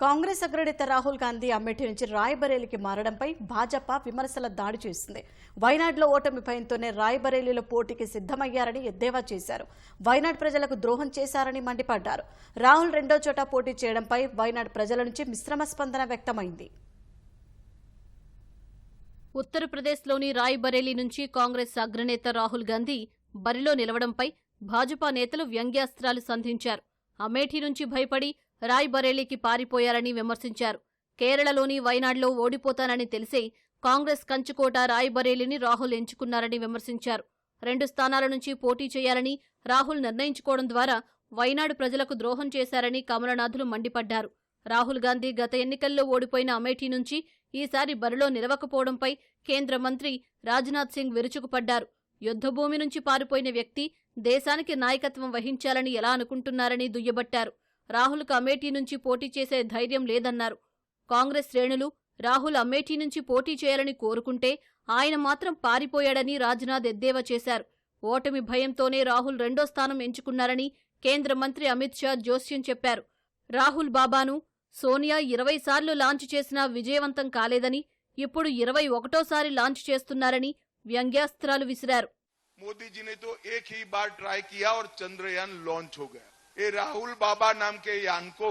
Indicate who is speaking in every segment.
Speaker 1: కాంగ్రెస్ అగ్రనేత రాహుల్ గాంధీ అమేఠీ నుంచి రాయ్బరేలీకి మారడంపై భాజపా విమర్శల దాడి చేసింది. వైనాడ్లో ఓటమి భయంతోనే రాయ్బరేలీలో పోటీకి సిద్ధమయ్యారని ఎద్దేవా చేశారు. వైనాడ్ ప్రజలకు ద్రోహం చేశారని మండిపడ్డారు. రాహుల్ రెండో చోట పోటీ చేయడంపై వైనాడ్ ప్రజల నుంచి మిశ్రమ స్పందన వ్యక్తమైంది.
Speaker 2: ఉత్తరప్రదేశ్లోని రాయ్బరేలీ నుంచి కాంగ్రెస్ అగ్రనేత రాహుల్ గాంధీ బరిలో నిలవడంపై భాజపా నేతలు వ్యంగ్యాస్త్రాలు సంధించారు. అమేఠీ నుంచి భయపడి రాయ్బరేలీకి పారిపోయారని విమర్శించారు. కేరళలోని వైనాడ్లో ఓడిపోతానని తెలిసే కాంగ్రెస్ కంచుకోట రాయ్బరేలీని రాహుల్ ఎంచుకున్నారని విమర్శించారు. 2 స్థానాల నుంచి పోటీ చేయాలని రాహుల్ నిర్ణయించుకోవడం ద్వారా వైనాడు ప్రజలకు ద్రోహం చేశారని కమలనాథులు మండిపడ్డారు. రాహుల్ గాంధీ గత ఎన్నికల్లో ఓడిపోయిన అమేఠీ నుంచి ఈసారి బరిలో నిలవకపోవడంపై కేంద్ర మంత్రి రాజ్నాథ్ సింగ్ విరుచుకుపడ్డారు. యుద్ధభూమి నుంచి పారిపోయిన వ్యక్తి దేశానికి నాయకత్వం వహించాలని ఎలా అనుకుంటున్నారని దుయ్యబట్టారు. రాహుల్కు అమేఠీ నుంచి పోటీ చేసే ధైర్యం లేదన్నారు. కాంగ్రెస్ శ్రేణులు రాహుల్ అమేఠీ నుంచి పోటీ చేయాలని కోరుకుంటే ఆయన మాత్రం పారిపోయాడని రాజ్నాథ్ ఎద్దేవా చేశారు. ఓటమి భయంతోనే రాహుల్ రెండో స్థానం ఎంచుకున్నారని కేంద్ర మంత్రి అమిత్ షా జోస్యం చెప్పారు. రాహుల్ బాబాను సోనియా 20 సార్లు లాంచ్ చేసినా విజయవంతం కాలేదని, ఇప్పుడు 21వ లాంచ్ చేస్తున్నారని వ్యంగ్యాస్త్రాలు విసిరారు.
Speaker 3: मोदी जी ने तो एक ही बार ट्राई किया और चंद्रयान लॉन्च हो गया। ये राहुल बाबा नाम के यान को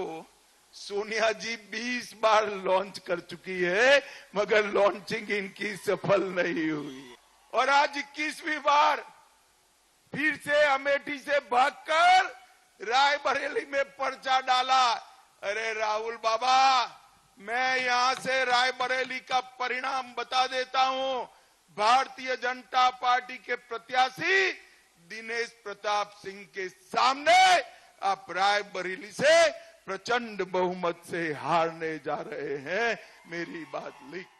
Speaker 3: सोनिया जी 20 बार लॉन्च कर चुकी है, मगर लॉन्चिंग इनकी सफल नहीं हुई। और आज 21वीं बार फिर से अमेठी से भागकर रायबरेली में पर्चा डाला। अरे राहुल बाबा, मैं यहां से रायबरेली का परिणाम बता देता हूं। भारतीय जनता पार्टी के प्रत्याशी दिनेश प्रताप सिंह के सामने आप रायबरेली से प्रचंड बहुमत से हारने जा रहे हैं। मेरी बात लिख।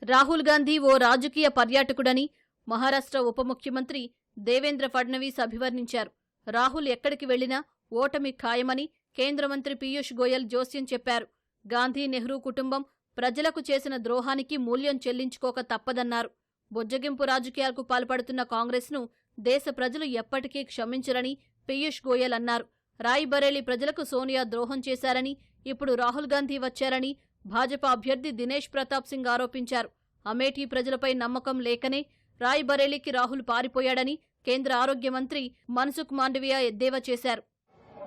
Speaker 2: రాహుల్ గాంధీ ఓ రాజకీయ పర్యాటకుడని మహారాష్ట్ర ఉప ముఖ్యమంత్రి దేవేంద్ర ఫడ్నవీస్ అభివర్ణించారు. రాహుల్ ఎక్కడికి వెళ్లినా ఓటమి ఖాయమని కేంద్ర మంత్రి పీయూష్ గోయల్ జోస్యం చెప్పారు. గాంధీ నెహ్రూ కుటుంబం ప్రజలకు చేసిన ద్రోహానికి మూల్యం చెల్లించుకోక తప్పదన్నారు. బొజ్జగింపు రాజకీయాలకు పాల్పడుతున్న కాంగ్రెస్ను దేశ ప్రజలు ఎప్పటికీ క్షమించరని పీయూష్ గోయల్ అన్నారు. రాయ్బరేలీ ప్రజలకు సోనియా ద్రోహం చేశారని, ఇప్పుడు రాహుల్ గాంధీ వచ్చారని భాజపా అభ్యర్థి దినేష్ ప్రతాప్ సింగ్ ఆరోపించారు. అమేఠీ ప్రజలపై నమ్మకం లేకనే రాయ్బరేలీకి రాహుల్ పారిపోయాడని కేంద్ర ఆరోగ్య మంత్రి మన్సుఖ్ మాండవియా ఎద్దేవా చేశారు.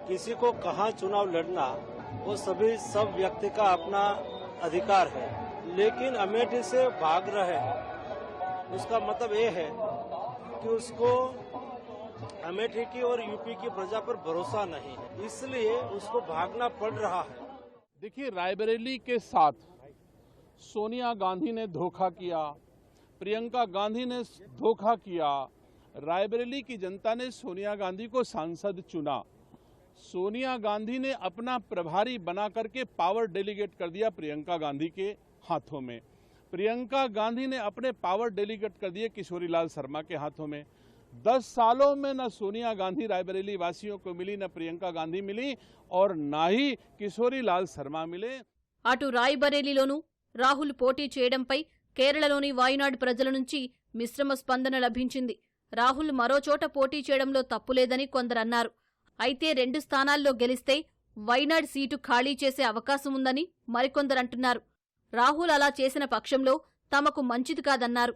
Speaker 4: किसी को कहां चुनाव लड़ना वो सब व्यक्ति का अपना अधिकार है, लेकिन अमेठी से भाग रहे हैं उसका मतलब ये है कि उसको अमेठी की और यूपी की प्रजा पर भरोसा नहीं है, इसलिए उसको भागना पड़ रहा है।
Speaker 5: देखिए, रायबरेली के साथ सोनिया गांधी ने धोखा किया, प्रियंका गांधी ने धोखा किया। रायबरेली की जनता ने सोनिया गांधी को सांसद चुना। सोनिया गांधी ने अपना प्रभारी बना करके पावर डेलीगेट कर दिया प्रियंका गांधी के हाथों में। प्रियंका गांधी ने अपने पावर डेलीगेट कर दिए किशोरीलाल शर्मा के हाथों में। 10 सालों में न सोनिया गांधी रायबरेली वासियों को मिली, न प्रियंका गांधी मिली और न ही किशोरीलाल शर्मा मिले।
Speaker 2: అటు రాయ్బరేలీలోనూ రాహుల్ పోటీ చేయడంపై కేరళలోని వాయునాడ్ ప్రజల నుంచి మిశ్రమ స్పందన లభించింది. రాహుల్ మరోచోట పోటీ చేయడంలో తప్పులేదని కొందరన్నారు. అయితే 2 స్థానాల్లో గెలిస్తే వైనాడ్ సీటు ఖాళీ చేసే అవకాశం ఉందని మరికొందరంటున్నారు. రాహుల్ అలా చేసిన పక్షంలో తమకు మంచిది కాదన్నారు.